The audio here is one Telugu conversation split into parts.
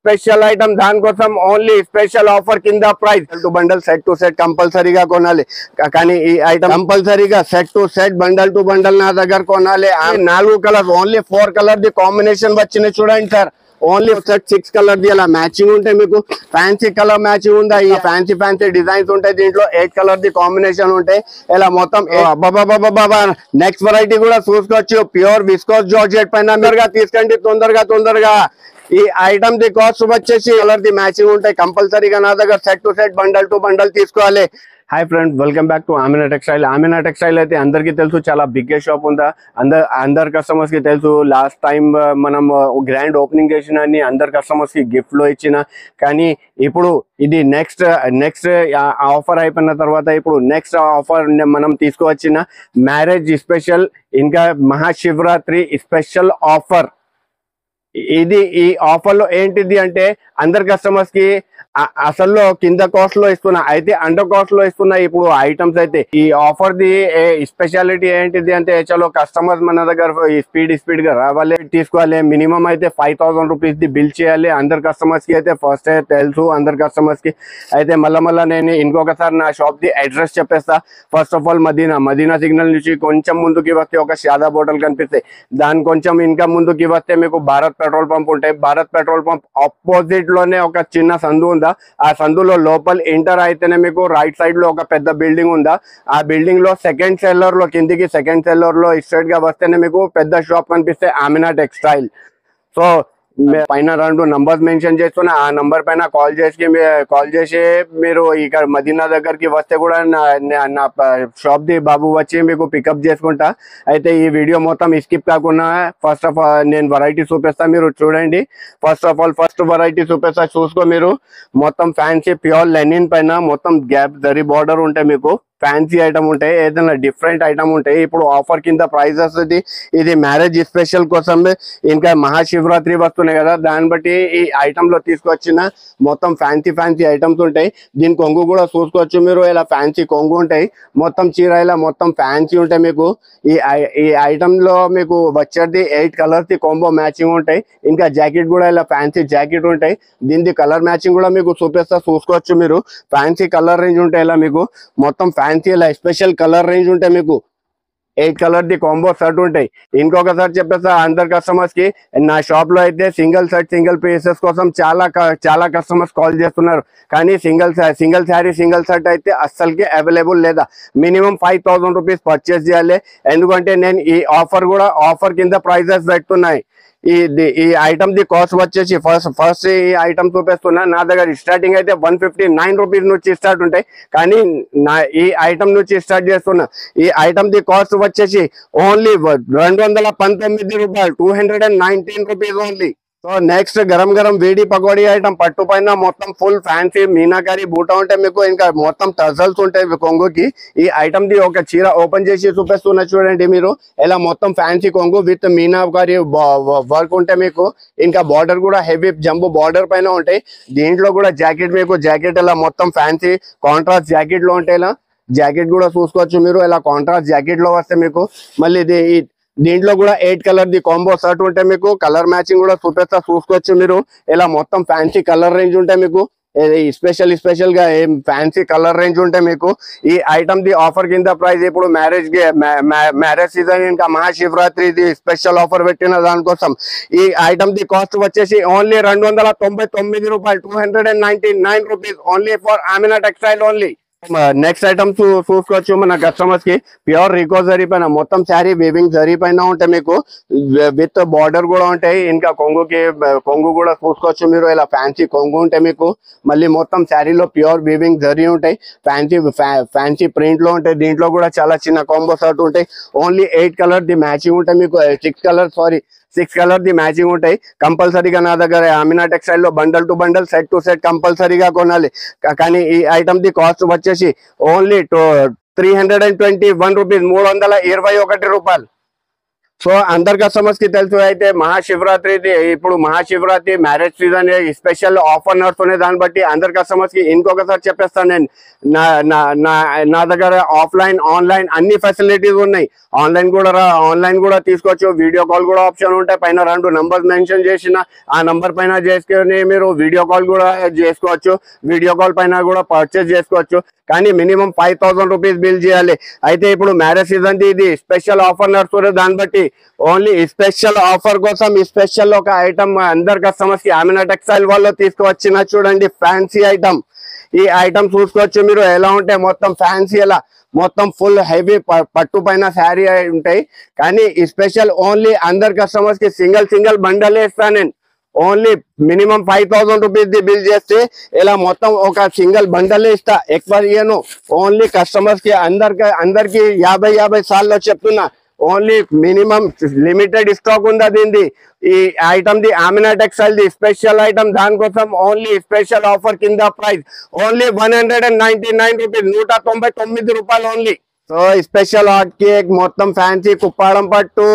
స్పెషల్ ఐటమ్ దానికోసం ఓన్లీ స్పెషల్ ఆఫర్ కింద price bundle set to set కంపల్సరీగా కొనాలి. కానీ ఈ ఐటమ్ కంపల్సరీగా set to set bundle to bundle నా దగ్గర కొనాలి. 4 colour only 4 colour the combination వచ్చింది చూడండి sir. Only set 6 colour the అలా మ్యాచింగ్ ఉంటాయి. మీకు ఫ్యాన్సీ కలర్ మ్యాచింగ్ ఉందా, ఈ ఫ్యాన్సీ డిజైన్స్ ఉంటాయి. దీంట్లో 8 కలర్ ది కాంబినేషన్ ఉంటాయి. ఇలా మొత్తం నెక్స్ట్ వెరైటీ కూడా చూసుకోవచ్చు. ప్యూర్ విస్కోస్ జార్జెట్ పైన తొందరగా తీసుకోండి, తొందరగా. ఈ ఐటమ్ ది కాస్ట్ వచ్చేసి కలర్ ది మ్యాచింగ్ ఉంటాయి. కంపల్సరీగా నా దగ్గర set to set bundle to bundle తీసుకోవాలి. Hi friends, welcome back to Amina textile. Amina textile అయితే అందరికీ తెలుసు, చాలా బిగ్గెస్ట్ షాప్ ఉందా. అందరు కస్టమర్స్ కి తెలుసు. లాస్ట్ టైం మనం గ్రాండ్ ఓపెనింగ్ చేసిన అందరు కస్టమర్స్ కి గిఫ్ట్ లో ఇచ్చిన. కానీ ఇప్పుడు ఇది నెక్స్ట్ ఆఫర్ అయిపోయిన తర్వాత ఇప్పుడు నెక్స్ట్ ఆఫర్ మనం తీసుకువచ్చిన మ్యారేజ్ స్పెషల్, ఇంకా మహాశివరాత్రి స్పెషల్ ఆఫర్. ఇది ఈ ఆఫర్ లో ఏంటిది అంటే అందరు కస్టమర్స్ కి అసలు కింద కాస్ట్ లో ఇస్తున్నా, అయితే అండర్ కాస్ట్ లో ఇస్తున్నా ఇప్పుడు ఐటమ్స్. అయితే ఈ ఆఫర్ ది స్పెషాలిటీ ఏంటిది అంటే, చలో కస్టమర్స్ మన దగ్గర స్పీడ్ గా రావాలి, తీసుకోవాలి. మినిమం అయితే 5000 రూపీస్ ది బిల్ చేయాలి. అందరు కస్టమర్స్ కి అయితే ఫస్ట్ తెలుసు. అందరు కస్టమర్స్ కి అయితే మళ్ళా నేను ఇంకొకసారి నా షాప్ ది అడ్రస్ చెప్పేస్తా. First of all Madina signal నుంచి కొంచెం ముందుకి వస్తే ఒక షాదా బోటల్ కనిపిస్తాయి. దాని కొంచెం ఇంకా ముందుకి వస్తే మీకు భారత్ పెట్రోల్ పంప్ ఉంటాయి. భారత్ పెట్రోల్ పంప్ ఆపోజిట్ లోనే ఒక చిన్న సందు ఉందా, ఆ సందులో లోపల ఎంటర్ అయితేనే మీకు రైట్ సైడ్ లో ఒక పెద్ద బిల్డింగ్ ఉందా, ఆ బిల్డింగ్ లో సెకండ్ సెల్లర్ లో కిందికి సెకండ్ సెల్లర్ లో స్ట్రైట్ గా వస్తేనే మీకు పెద్ద షాప్ కనిపిస్తే ఆమినా టెక్స్టైల్. సో పైన 2 నంబర్స్ మెన్షన్ చేస్తున్నా, ఆ నంబర్ పైన కాల్ చేసి మీరు ఇక్కడ మదీనా దగ్గరికి వస్తే కూడా నా షాప్ ది బాబు వచ్చి మీకు పికప్ చేసుకుంటా. అయితే ఈ వీడియో మొత్తం స్కిప్ కాకుండా ఫస్ట్ ఆఫ్ ఆల్ నేను వెరైటీ చూపిస్తా, మీరు చూడండి. ఫస్ట్ వెరైటీ చూపిస్తా, చూసుకో. మీరు మొత్తం ఫ్యాన్సీ ప్యూర్ లెనిన్ పైన మొత్తం గ్యాప్ జరీ బార్డర్ ఉంటాయి. మీకు ఫ్యాన్సీ ఐటమ్ ఉంటాయి, ఏదైనా డిఫరెంట్ ఐటమ్ ఉంటాయి. ఇప్పుడు ఆఫర్ కింద ప్రైజెస్ ఇది మ్యారేజ్ స్పెషల్ కోసం, ఇంకా మహాశివరాత్రి వస్తున్నాయి కదా, దాన్ని బట్టి ఈ ఐటమ్ లో తీసుకొచ్చిన మొత్తం ఫ్యాన్సీ ఐటమ్స్ ఉంటాయి. దీని కొంగు కూడా చూసుకోవచ్చు మీరు. ఇలా ఫ్యాన్సీ కొంగు ఉంటాయి, మొత్తం చీర ఇలా మొత్తం ఫ్యాన్సీ ఉంటాయి. మీకు ఈ ఐటమ్ లో మీకు వచ్చేది 8 కలర్స్ ది కాంబో మ్యాచింగ్ ఉంటాయి. ఇంకా జాకెట్ కూడా ఇలా ఫ్యాన్సీ జాకెట్ ఉంటాయి. దీని కలర్ మ్యాచింగ్ కూడా మీకు చూపిస్తా, చూసుకోవచ్చు మీరు. ఫ్యాన్సీ కలర్ రేంజ్ ఉంటాయి. ఇలా మీకు మొత్తం ఫ్యాన్సీ ఇలా స్పెషల్ కలర్ రేంజ్ ఉంటాయి. మీకు 8 కలర్ ది కాంబో షర్ట్ ఉంటాయి. ఇంకొకసారి చెప్పేస్తా అందరు కస్టమర్స్ కి, నా షాప్ లో అయితే సింగిల్ షర్ట్ సింగిల్ పీసెస్ కోసం చాలా కస్టమర్స్ కాల్ చేస్తున్నారు. కానీ సింగిల్ శారీ సింగిల్ షర్ట్ అయితే అస్సలకి అవైలబుల్ లేదా. మినిమం 5000 రూపీస్ పర్చేస్ చేయాలి. ఎందుకంటే నేను ఈ ఆఫర్ కింద ప్రైజెస్ పెడుతున్నాయి. ఈ ఐటమ్ ది కాస్ట్ వచ్చేసి ఫస్ట్ ఈ ఐటమ్ చూపిస్తున్నా. నా దగ్గర స్టార్టింగ్ అయితే 159 రూపీస్ నుంచి స్టార్ట్ ఉంటాయి. కానీ ఈ ఐటమ్ నుంచి స్టార్ట్ చేస్తున్నా. ఈ ఐటమ్ ది కాస్ట్ వచ్చేసి ఓన్లీ 219 రూపాయలు, 219 rupees only. So next garam వేడి పకోడీ ఐటమ్ పట్టు పైన మొత్తం ఫుల్ ఫ్యాన్సీ మీనాకారి బూట ఉంటాయి. మీకు ఇంకా మొత్తం టజల్స్ ఉంటాయి కొంగుకి. ఈ ఐటమ్ ది ఒక చీర ఓపెన్ చేసి చూపిస్తున్నా చూడండి మీరు. ఇలా మొత్తం ఫ్యాన్సీ కొంగు విత్ మీనాకారి వర్క్ ఉంటాయి. మీకు ఇంకా బార్డర్ కూడా హెవీ జంబు బార్డర్ పైన ఉంటాయి. దీంట్లో కూడా జాకెట్ ఇలా మొత్తం ఫ్యాన్సీ కాంట్రాస్ట్ జాకెట్ లో ఉంటాయి. ఇలా జాకెట్ కూడా చూసుకోవచ్చు మీరు. ఇలా కాంట్రాస్ట్ జాకెట్ లో వస్తే మీకు మళ్ళీ దీంట్లో కూడా 8 కలర్ ది కాంబో షర్ట్ ఉంటాయి. మీకు కలర్ మ్యాచింగ్ కూడా చూపిస్తా, చూసుకోవచ్చు మీరు. ఇలా మొత్తం ఫ్యాన్సీ కలర్ రేంజ్ ఉంటాయి. మీకు స్పెషల్ గా ఫ్యాన్సీ కలర్ రేంజ్ ఉంటాయి. మీకు ఈ ఐటమ్ ది ఆఫర్ కింద ప్రైస్ ఇప్పుడు మ్యారేజ్ సీజన్ ఇంకా మహాశివరాత్రి స్పెషల్ ఆఫర్ పెట్టిన దానికోసం ఈ ఐటమ్ ది కాస్ట్ వచ్చేసి ఓన్లీ 299 రూపాయలు, 299 rupees only for Amina textile only. Next item చూసుకోవచ్చు మన కస్టమర్స్ కి. ప్యూర్ రికో జరీ పైన మొత్తం శారీ వీవింగ్ జరీ పైన ఉంటాయి. మీకు విత్ బార్డర్ కూడా ఉంటాయి. ఇంకా కొంగు కూడా చూసుకోవచ్చు మీరు. ఇలా ఫ్యాన్సీ కొంగు ఉంటాయి. మీకు మళ్ళీ మొత్తం శారీలో ప్యూర్ వీవింగ్ జరీ ఉంటాయి. ఫ్యాన్సీ ప్రింట్ లో ఉంటాయి. దీంట్లో కూడా చాలా చిన్న కాంబో షర్ట్ ఉంటాయి. ఓన్లీ 8 కలర్ ది మ్యాచింగ్ ఉంటాయి. మీకు 6 కలర్ ది మ్యాచింగ్ ఉంటాయి. కంపల్సరీగా నా దగ్గర ఆమినా టెక్స్టైల్ లో bundle to bundle set to set కంపల్సరీగా కొనాలి. కానీ ఈ ఐటమ్ ది కాస్ట్ వచ్చేసి ఓన్లీ 321 రూపీస్, 321 రూపాయలు. సో అందరు కస్టమర్స్ కి తెలుసు అయితే మహాశివరాత్రి ఇప్పుడు Mahashivratri marriage season special offer నడుస్తున్నాయి. దాన్ని బట్టి అందరు కస్టమర్స్ కి ఇంకొకసారి చెప్పేస్తాను నేను, నా దగ్గర ఆఫ్లైన్ ఆన్లైన్ అన్ని ఫెసిలిటీస్ ఉన్నాయి. ఆన్లైన్ కూడా తీసుకోవచ్చు, వీడియో కాల్ కూడా ఆప్షన్ ఉంటాయి. పైన 2 నంబర్స్ మెన్షన్ చేసిన ఆ నంబర్ పైన చేసుకుని మీరు వీడియో కాల్ కూడా చేసుకోవచ్చు, వీడియో కాల్ పైన కూడా పర్చేస్ చేసుకోవచ్చు. కానీ మినిమం 5,000 రూపీస్ బిల్ చేయాలి. అయితే ఇప్పుడు మ్యారేజ్ సీజన్ ఇది స్పెషల్ ఆఫర్ నడుస్తుంది. దాన్ని బట్టి ఓన్లీ స్పెషల్ ఆఫర్ కోసం ఈ స్పెషల్ ఒక ఐటమ్ అందరు కస్టమర్స్ కి ఆమెనా టెక్స్టైల్ వాళ్ళు తీసుకువచ్చిన చూడండి ఫ్యాన్సీ ఐటమ్. ఈ ఐటమ్ చూసుకోవచ్చు మీరు ఎలా ఉంటాయి, మొత్తం ఫ్యాన్సీ ఎలా మొత్తం ఫుల్ హెవీ పట్టు పైన శారీ ఉంటాయి. కానీ ఈ స్పెషల్ ఓన్లీ అందరు కస్టమర్స్ కి సింగిల్ బండలే ఇస్తాను నేను. Only minimum 5,000 rupees the bill చేస్తే ఇలా మొత్తం ఒక సింగిల్ బండలే ఇస్తా, ఎక్కువ ఇయ్యను. ఓన్లీ కస్టమర్స్ కి అందరికి 50 సార్లు చెప్తున్నా. ఓన్లీ మినిమం లిమిటెడ్ స్టాక్ ఉందా దీనిది. ఈ ఐటమ్ ది ఆమెనా టెక్స్టైల్ ది స్పెషల్ ఐటమ్, దానికోసం ఓన్లీ స్పెషల్ ఆఫర్ కింద ప్రైస్ ఓన్లీ 199 రూపీస్, 199 రూపాయలు only. So special hot cake మొత్తం ఫ్యాన్సీ కుప్పాడం పట్టు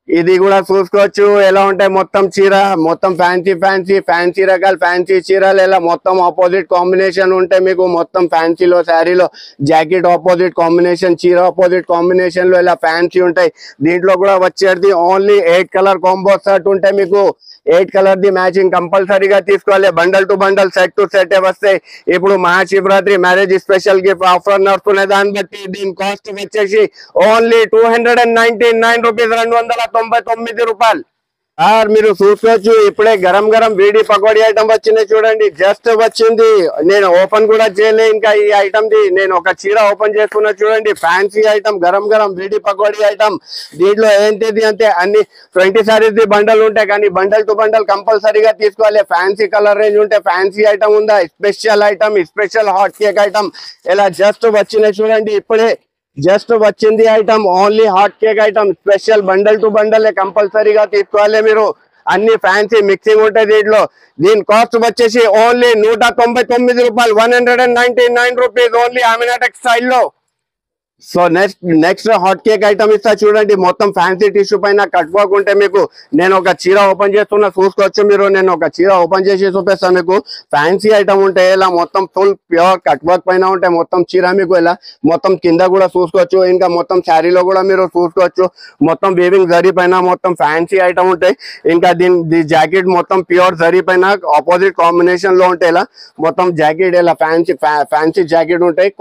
ఇది కూడా చూసుకోవచ్చు ఎలా ఉంటాయి. మొత్తం చీర మొత్తం ఫ్యాన్సీ రకాల ఫ్యాన్సీ చీరలు ఇలా మొత్తం ఆపోజిట్ కాంబినేషన్ ఉంటాయి మీకు. మొత్తం ఫ్యాన్సీలో శారీలో జాకెట్ ఆపోజిట్ కాంబినేషన్, చీర ఆపోజిట్ కాంబినేషన్ లో ఇలా ఫ్యాన్సీ ఉంటాయి. దీంట్లో కూడా వచ్చేది ఓన్లీ 8 కలర్ కాంబో సెట్ ఉంటాయి మీకు. 8 కలర్ ది మ్యాచింగ్ కంపల్సరీగా తీసుకోవాలి. Bundle to bundle set to set వస్తాయి. ఇప్పుడు Mahashivratri marriage special gift offer నడుస్తున్నాయి. దాన్ని బట్టి దీని కాస్ట్ వచ్చేసి ఓన్లీ 299 రూపీస్, 299 రూపాయలు. మీరు చూసుకోవచ్చు ఇప్పుడే గరం వేడి పకోడీ ఐటమ్ వచ్చింది చూడండి, జస్ట్ వచ్చింది. నేను ఓపెన్ కూడా చేయలే ఇంకా ఈ ఐటమ్ ది. నేను ఒక చీర ఓపెన్ చేసుకున్నా చూడండి, ఫ్యాన్సీ ఐటమ్ గరం వేడి పకోడీ ఐటమ్. దీంట్లో ఏంటిది అంటే అన్ని 20 సారీస్ ది బండల్ ఉంటాయి. కానీ బండల్ టు బండల్ కంపల్సరీగా తీసుకోవాలి. ఫ్యాన్సీ కలర్ రేంజ్ ఉంటే ఫ్యాన్సీ ఐటమ్ ఉందా, special item special hot cake item ఇలా జస్ట్ వచ్చినాయి చూడండి. ఇప్పుడే జస్ట్ వచ్చింది item only hot cake item special bundle to bundle కంపల్సరీగా తీసుకోవాలి మీరు. అన్ని ఫ్యాన్సీ మిక్సింగ్ ఉంటాయి దీంట్లో. దీని కాస్ట్ వచ్చేసి ఓన్లీ 199 రూపాయలు, 199 రూపీస్ ఓన్లీ ఆమెనా టెక్స్టైల్ లో. So next hot cake item ఇస్తా చూడండి, మొత్తం ఫ్యాన్సీ టిష్యూ పైన కట్ వర్క్ ఉంటే మీకు. నేను ఒక చీర ఓపెన్ చేస్తున్నా చూసుకోవచ్చు మీరు. నేను ఒక చీర ఓపెన్ చేసి చూపిస్తాను మీకు. ఫ్యాన్సీ ఐటమ్ ఉంటాయి ఇలా మొత్తం ఫుల్ ప్యూర్ కట్ వర్క్ పైన ఉంటాయి మొత్తం చీర మీకు. ఇలా మొత్తం కింద కూడా చూసుకోవచ్చు, ఇంకా మొత్తం శారీలో కూడా మీరు చూసుకోవచ్చు. మొత్తం వీవింగ్ జరీ పైన మొత్తం ఫ్యాన్సీ ఐటమ్ ఉంటాయి. ఇంకా దీని జాకెట్ మొత్తం ప్యూర్ జరీ పైన ఆపోజిట్ కాంబినేషన్ లో ఉంటాయి. ఇలా మొత్తం జాకెట్ ఇలా ఫ్యాన్సీ జాకెట్ ఉంటాయి,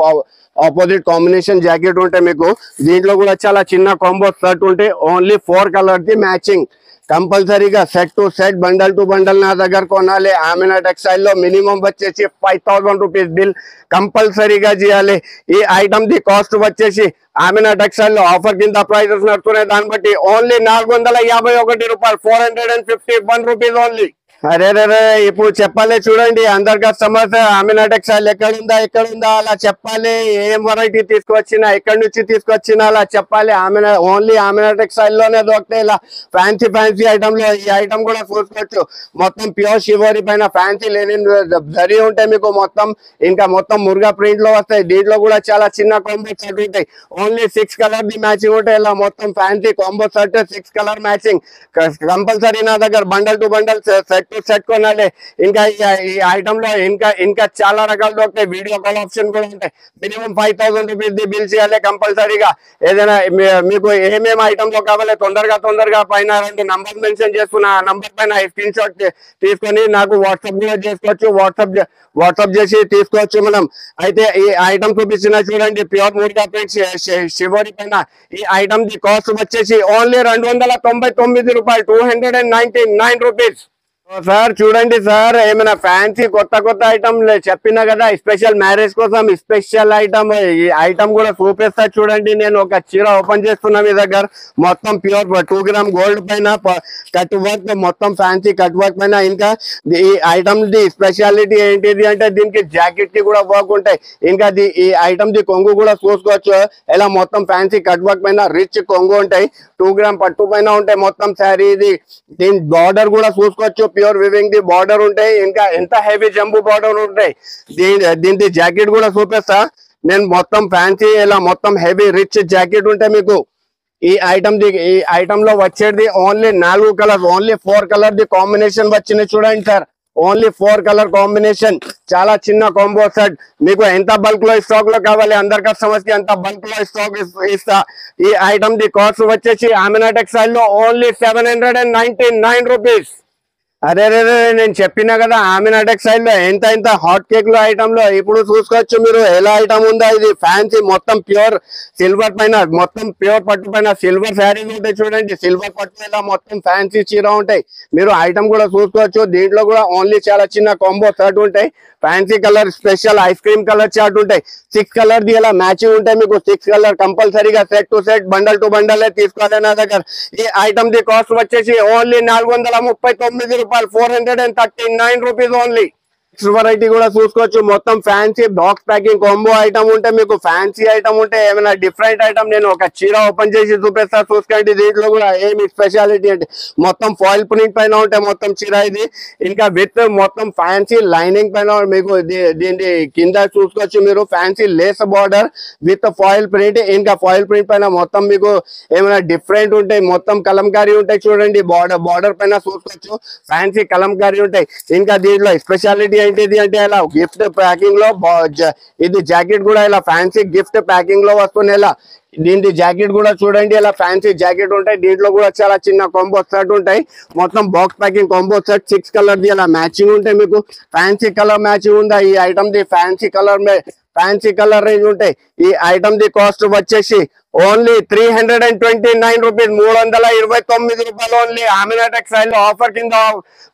ఆపోజిట్ కాంబినేషన్ జాకెట్ ఉంటాయి మీకు. దీంట్లో కూడా చాలా చిన్న కాంబో షర్ట్ ఉంటాయి. ఓన్లీ 4 కలర్ ది మ్యాచింగ్ కంపల్సరీగా set to set bundle to bundle నా దగ్గర కొనాలి. ఆమెనా టెక్స్టైల్ లో మినిమం వచ్చేసి 5,000 రూపీస్ బిల్ కంపల్సరీగా చేయాలి. ఈ ఐటమ్ ది కాస్ట్ వచ్చేసి ఆమెనా టెక్స్టైల్ లో ఆఫర్ కింద ప్రైజెస్ నడుతున్నాయి. దాన్ని బట్టి ఓన్లీ 451 రూపాయలు, 451 రూపీస్ ఓన్లీ. అరే ఇప్పుడు చెప్పాలి చూడండి అందరు కస్టమర్స్, ఆమెనా టెక్స్టైల్ ఎక్కడుందా అలా చెప్పాలి. ఏం వెరైటీ తీసుకొచ్చినా, ఎక్కడి నుంచి తీసుకొచ్చినా అలా చెప్పాలి. ఓన్లీ ఆమెనా టెక్స్టైల్ లోనే దొరుకుతాయి ఇలా ఫ్యాన్సీ ఐటమ్ లో. ఈ ఐటమ్ కూడా చూసుకోవచ్చు మొత్తం ప్యూర్ షివోరి పైన ఫ్యాన్సీ లేని జరీ ఉంటాయి మీకు మొత్తం. ఇంకా మొత్తం మురుగా ప్రింట్ లో వస్తాయి. దీంట్లో కూడా చాలా చిన్న కాంబో సెట్ ఉంటాయి. ఓన్లీ 6 కలర్ ది మ్యాచింగ్ ఉంటాయి. ఇలా మొత్తం fancy combo set 6 colour matching compulsory నా దగ్గర బండల్ టు బండల్ సెట్ కొనాలి. ఇంకా ఈ ఐటమ్ లో ఇంకా చాలా రకాలు దొరుకుతాయి. వీడియో కాల్ ఆప్షన్ కూడా ఉంటాయి. మినిమం 5,000 రూపీస్ ది బిల్ చేయాలి కంపల్సరీగా. ఏదైనా మీకు ఏమేమి ఐటమ్ లో కావాలి తొందరగా పైన 2 నంబర్ మెన్షన్ చేసుకున్న ఆ నంబర్ పైన స్క్రీన్ షాట్ తీసుకొని నాకు వాట్సాప్ కూడా చేసుకోవచ్చు. వాట్సాప్ చేసి తీసుకోవచ్చు మనం. అయితే ఈ ఐటమ్ చూపించిన చూడండి ప్యూర్ మురుగా ప్రింట్ షివోరి పైన. ఈ ఐటమ్ ది కాస్ట్ వచ్చేసి ఓన్లీ 299 రూపాయలు, 299 రూపీస్. సార్ చూడండి సార్, ఏమైనా ఫ్యాన్సీ కొత్త ఐటమ్ చెప్పినా కదా స్పెషల్ మ్యారేజ్ కోసం స్పెషల్ ఐటమ్. ఈ ఐటమ్ కూడా చూపిస్తా చూడండి. నేను ఒక చీర ఓపెన్ చేస్తున్నా మీ దగ్గర మొత్తం ప్యూర్ 2 గ్రామ్ గోల్డ్ పైన కట్ వర్క్, మొత్తం ఫ్యాన్సీ కట్ వర్క్ పైన. ఇంకా ఈ ఐటమ్ ది స్పెషాలిటీ ఏంటిది అంటే దీనికి జాకెట్ కి కూడా వర్క్ ఉంటాయి. ఇంకా ఈ ఐటమ్ ది కొంగు కూడా చూసుకోవచ్చు. ఇలా మొత్తం ఫ్యాన్సీ కట్ వర్క్ పైన రిచ్ కొంగు ఉంటాయి. 2 గ్రామ్ పట్టు పైన ఉంటాయి మొత్తం శారీ. దీని బార్డర్ కూడా చూసుకోవచ్చు, ప్యూర్ వివింగ్ ది బార్డర్ ఉంటాయి. ఇంకా ఎంత హెవీ జంబు బార్డర్ ఉంటాయి. దీని జాకెట్ కూడా చూపిస్తా నేను. మొత్తం ఫ్యాన్సీ ఇలా మొత్తం హెవీ రిచ్ జాకెట్ ఉంటాయి మీకు. ఈ ఐటమ్ లో వచ్చేది only 4 colours, only 4 colour the combination వచ్చింది చూడండి సార్. ఓన్లీ 4 కలర్ కాంబినేషన్, చాలా చిన్న కాంబో సెట్. మీకు ఎంత బల్క్ లో స్టాక్ లో కావాలి, అందరి కస్టమర్స్ కి ఎంత బల్క్ లో స్టాక్ ఇస్తా. ఈ ఐటమ్ ది కాస్ట్ వచ్చేసి ఆమినా టెక్స్టైల్ లో ఓన్లీ 799 రూపీస్. అరే రే రే, నేను చెప్పినా కదా ఆమినా టెక్స్టైల్ లో ఎంత హాట్ కేక్ లో ఐటమ్ లో ఇప్పుడు చూసుకోవచ్చు మీరు ఎలా ఐటమ్ ఉందా. ఇది ఫ్యాన్సీ మొత్తం ప్యూర్ సిల్వర్ పైన, మొత్తం ప్యూర్ పట్టు పైన సిల్వర్ శారీస్ ఉంటాయి చూడండి. సిల్వర్ పట్టు మీద మొత్తం ఫ్యాన్సీ చీర ఉంటాయి. మీరు ఐటమ్ కూడా చూసుకోవచ్చు. దీంట్లో కూడా ఓన్లీ చాలా చిన్న కాంబో షర్ట్ ఉంటాయి. Fancy colour special ice cream colour chart ఉంటాయి. 6 కలర్ ది ఇలా మ్యాచింగ్ ఉంటాయి. మీకు 6 కలర్ కంపల్సరీగా set to set, bundle to bundle తీసుకోవాలి నా దగ్గర. ఈ ఐటమ్ ది కాస్ట్ వచ్చేసి ఓన్లీ 439 రూపాయలు, 439 రూపీస్ ఓన్లీ. వెరైటీ కూడా చూసుకోవచ్చు. మొత్తం fancy box packing combo item ఉంటే, మీకు ఫ్యాన్సీ ఐటమ్ ఉంటే ఏమైనా డిఫరెంట్ ఐటమ్ నేను ఒక చీర ఓపెన్ చేసి చూపిస్తా చూసుకోండి. దీంట్లో కూడా ఏమి స్పెషాలిటీ అంటే మొత్తం ఫాయిల్ ప్రింట్ పైన ఉంటే మొత్తం చీర ఇది. ఇంకా విత్ మొత్తం ఫ్యాన్సీ లైనింగ్ పైన మీకు దీని కింద చూసుకోవచ్చు మీరు fancy lace border with foil print. ఇంకా ఫాయిల్ ప్రింట్ పైన మొత్తం మీకు ఏమైనా డిఫరెంట్ ఉంటాయి, మొత్తం కలంకారీ ఉంటాయి చూడండి. బార్డర్ పైన చూసుకోవచ్చు ఫ్యాన్సీ కలంకారీ ఉంటాయి. ఇంకా దీంట్లో స్పెషాలిటీ ఏంటిది అంటే ఇలా గిఫ్ట్ ప్యాకింగ్ లో ఇది జాకెట్ కూడా ఇలా ఫ్యాన్సీ గిఫ్ట్ ప్యాకింగ్ లో వస్తుంది. ఇలా దీని జాకెట్ కూడా చూడండి, ఇలా ఫ్యాన్సీ జాకెట్ ఉంటాయి. దీంట్లో కూడా చాలా చిన్న కాంబో సెట్ ఉంటాయి. మొత్తం box packing combo set 6 colour the ఇలా మ్యాచింగ్ ఉంటాయి. మీకు ఫ్యాన్సీ కలర్ మ్యాచింగ్ ఉందా ఈ item the, fancy colour range ఉంటాయి. ఈ ఐటమ్ ది కాస్ట్ వచ్చేసి ఓన్లీ 329 రూపీస్, 329 రూపాయలు ఓన్లీ. ఆమినా టెక్స్టైల్ లో ఆఫర్ కింద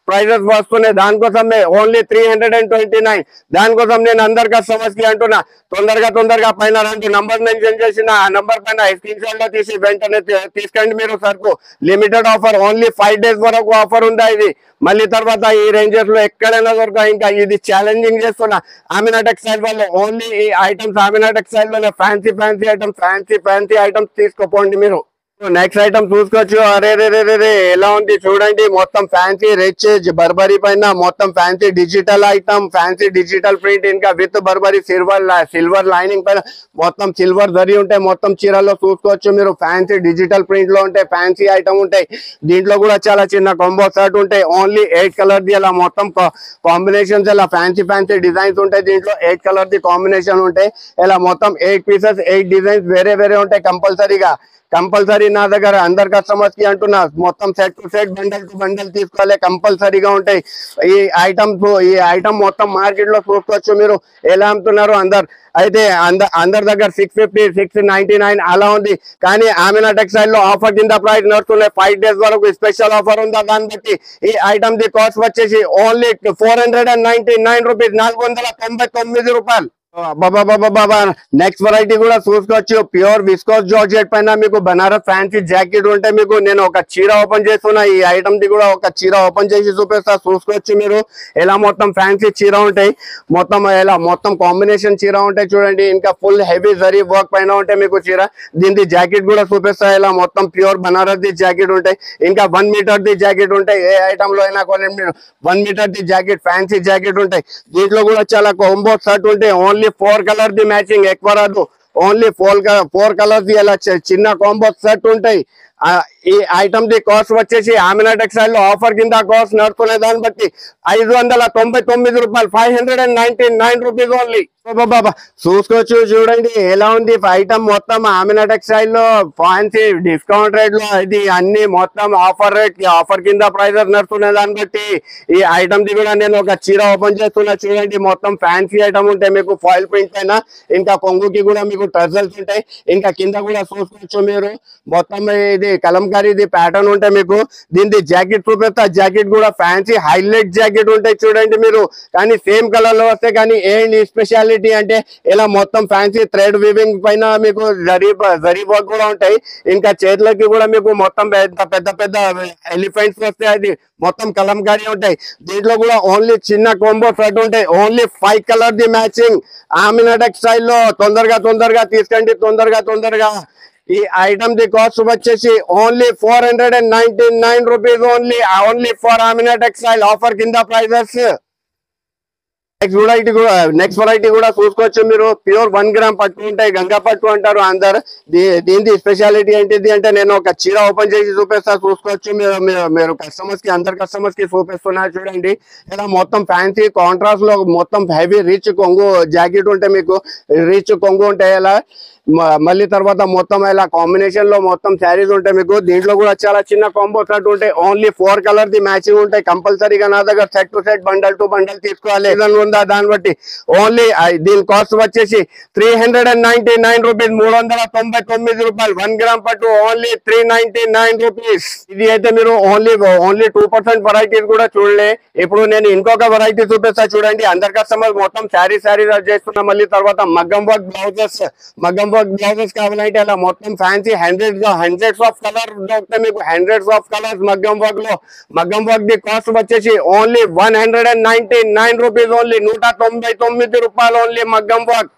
ప్రైజెస్ వస్తున్నాయి. దానికోసమే ఓన్లీ 329. దానికోసం నేను అందరి కస్టమర్స్ కి అంటున్నా, తొందరగా పైన 2 నంబర్ మెన్షన్ చేసిన ఆ నంబర్ పైన స్క్రీన్ షాట్ లో తీసి వెంటనే తీసుకోండి మీరు సరుకు. లిమిటెడ్ ఆఫర్, ఓన్లీ 5 డేస్ వరకు ఆఫర్ ఉందా ఇది. మళ్ళీ తర్వాత ఈ రేంజెస్ లో ఎక్కడైనా దొరక. ఇంకా ఇది ఛాలెంజింగ్ చేస్తున్నా ఆమినా టెక్స్టైల్ వల్ల. ఓన్లీ ఈ ఐటమ్స్ ఆమినా టెక్స్టైల్ లోనే ఫ్యాన్సీ ఐటమ్స్, ఫ్యాన్సీ ఐటమ్స్ తీసుకోపోండి మీరు. నెక్స్ట్ ఐటమ్ చూసుకోవచ్చు. అరే రే రే రే ఎలా ఉంది చూడండి. మొత్తం ఫ్యాన్సీ రిచ్ బర్బరీ పైన మొత్తం fancy digital item, fancy digital print. ఇంకా విత్ బర్బరీ సిల్వర్ లైనింగ్ పైన మొత్తం సిల్వర్ జరీ ఉంటాయి. మొత్తం చీరల్లో చూసుకోవచ్చు మీరు ఫ్యాన్సీ డిజిటల్ ప్రింట్ లో ఉంటాయి. ఫ్యాన్సీ ఐటమ్ ఉంటాయి. దీంట్లో కూడా చాలా చిన్న కాంబో షర్ట్ ఉంటాయి. ఓన్లీ 8 కలర్ ది ఇలా మొత్తం కాంబినేషన్స్, ఇలా ఫ్యాన్సీ డిజైన్స్ ఉంటాయి. దీంట్లో 8 కలర్ ది కాంబినేషన్ ఉంటాయి. ఇలా మొత్తం 8 పీసెస్ 8 డిజైన్స్ వేరే ఉంటాయి. కంపల్సరీ నా దగ్గర అందరు కస్టమర్స్ కి అంటున్నా, మొత్తం set to set, bundle to bundle తీసుకోవాలి, కంపల్సరీగా ఉంటాయి. ఈ ఐటమ్ మొత్తం మార్కెట్ లో చూసుకోవచ్చు మీరు ఎలా అమ్ముతున్నారు అందరు. అయితే అందరి దగ్గర 650, 699 అలా ఉంది. కానీ ఆమినా టెక్స్టైల్ లో ఆఫర్ కింద ప్రైస్ నడుస్తున్నాయి. 5 డేస్ వరకు స్పెషల్ ఆఫర్ ఉందా. దాన్ని బట్టి ఈ ఐటమ్ ది కాస్ట్ వచ్చేసి ఓన్లీ 499 రూపీస్, 499 రూపాయలు. బాబా నెక్స్ట్ వెరైటీ కూడా చూసుకోవచ్చు. ప్యూర్ విస్కోస్ జార్జెట్ పైన మీకు బనారస్ ఫ్యాన్సీ జాకెట్ ఉంటే, మీకు నేను ఒక చీర ఓపెన్ చేస్తున్నా. ఈ ఐటమ్ ది కూడా ఒక చీర ఓపెన్ చేసి చూపిస్తా చూసుకోవచ్చు మీరు ఎలా మొత్తం ఫ్యాన్సీ చీర ఉంటాయి. మొత్తం కాంబినేషన్ చీర ఉంటాయి చూడండి. ఇంకా ఫుల్ హెవీ జరీ వర్క్ పైన ఉంటాయి మీకు చీర. దీని జాకెట్ కూడా చూపిస్తా. ఇలా మొత్తం ప్యూర్ బనారస్ ది జాకెట్ ఉంటాయి. ఇంకా 1 మీటర్ ది జాకెట్ ఉంటాయి. ఏ ఐటమ్ లో అయినా కొన్ని 1 మీటర్ ది జాకెట్, ఫ్యాన్సీ జాకెట్ ఉంటాయి. దీంట్లో కూడా చాలా కాంబో షర్ట్ ఉంటాయి. ఓన్లీ 4 కలర్ ది మ్యాచింగ్ ఎక్కువ రాదు. ఓన్లీ 4 కలర్ ది అలా చిన్న కాంబో సెట్ ఉంటాయి. ఈ ఐటమ్ ది కాస్ట్ వచ్చేసి ఆమినా టెక్స్టైల్ లో ఆఫర్ కింద కాస్ట్ నడుతున్న దాన్ని బట్టి 599 రూపాయలు, 599 రూపీస్ ఓన్లీ. బాబా చూసుకోవచ్చు చూడండి ఎలా ఉంది ఐటమ్. మొత్తం ఆమినా టెక్స్టైల్ లో ఫ్యాన్సీ డిస్కౌంట్ రేట్ లో ఇది అన్ని మొత్తం ఆఫర్ కింద ప్రైజెస్ నడుతున్న దాన్ని బట్టి ఈ ఐటమ్ ది కూడా నేను ఒక చీర ఓపెన్ చేస్తున్నా చూడండి. మొత్తం ఫ్యాన్సీ ఐటమ్ ఉంటాయి మీకు ఫాయిల్ ప్రింట్ పైన. ఇంకా కొంగుకి కూడా మీకు టజల్స్ ఉంటాయి. ఇంకా కింద కూడా చూసుకోవచ్చు మీరు మొత్తం ఇది కలంకారీ ప్యాటర్న్ ఉంటాయి మీకు. దీని జాకెట్ చూపిస్తా. జాకెట్ కూడా ఫ్యాన్సీ హైలైట్ జాకెట్ ఉంటాయి చూడండి మీరు. కానీ సేమ్ కలర్ లో వస్తాయి. కానీ ఏంటి స్పెషాలిటీ అంటే ఇలా మొత్తం ఫ్యాన్సీ థ్రెడ్ వీవింగ్ పైన మీకు జరీ వర్క్ కూడా ఉంటాయి. ఇంకా చేతులకి కూడా మీకు మొత్తం పెద్ద ఎలిఫెంట్స్ వస్తాయి. అది మొత్తం కలంకారీ ఉంటాయి. దీంట్లో కూడా ఓన్లీ చిన్న కాంబో సెట్ ఉంటాయి. ఓన్లీ 5 కలర్ ది మ్యాచింగ్ ఆమినా టెక్స్టైల్ లో. తొందరగా తీసుకోండి తొందరగా. ఈ ఐటమ్ ది కాస్ట్ వచ్చేసి only 499 rupees only for Amina textile offer కింద ప్రైజెస్. నెక్స్ట్ వెరైటీ కూడా చూసుకోవచ్చు మీరు. ప్యూర్ 1 గ్రామ్ పట్టు ఉంటాయి, గంగా పట్టు అంటారు అందరు. దీని స్పెషాలిటీ ఏంటిది అంటే నేను ఒక చీర ఓపెన్ చేసి చూపిస్తా, చూసుకోవచ్చు మీరు. మీరు కస్టమర్స్ కి, అందరు కస్టమర్స్ కి చూపిస్తున్నారు చూడండి. ఇలా మొత్తం ఫ్యాన్సీ కాంట్రాస్ట్ లో మొత్తం హెవీ రిచ్ కొంగు జాకెట్ ఉంటాయి, మీకు రిచ్ కొంగు ఉంటాయి. ఇలా మళ్ళీ తర్వాత మొత్తం ఇలా కాంబినేషన్ లో మొత్తం శారీస్ ఉంటాయి మీకు. దీంట్లో కూడా చాలా చిన్న కాంబో సెట్ ఉంటాయి. ఓన్లీ 4 కలర్ ది మ్యాచింగ్ ఉంటాయి. కంపల్సరీగా నా దగ్గర set to set, bundle to bundle తీసుకోవాలి. ఉందా దాన్ని బట్టి ఓన్లీ దీని కాస్ట్ వచ్చేసి 399 రూపీస్, 399 రూపాయలు. 1 గ్రామ్ పట్టు ఓన్లీ 399 రూపీస్. ఇది అయితే మీరు ఓన్లీ 2% వెరైటీస్ కూడా చూడలే. ఇప్పుడు నేను ఇంకొక వెరైటీ చూపిస్తా చూడండి. అందరు కస్టమర్ మొత్తం శారీస్ చేస్తున్నా. మళ్ళీ తర్వాత మగ్గం వర్క్ బ్లౌజెస్ కావాలంటే అలా మొత్తం ఫ్యాన్సీ హండ్రెడ్స్ ఆఫ్ కలర్ దొరుకుతాయి మీకు. హండ్రెడ్స్ ఆఫ్ కలర్స్ మగ్గం వర్క్ ది కాస్ట్ వచ్చేసి ఓన్లీ 199 రూపీస్. ఓన్లీ 199 రూపాయలు ఓన్లీ మగ్గం వర్క్.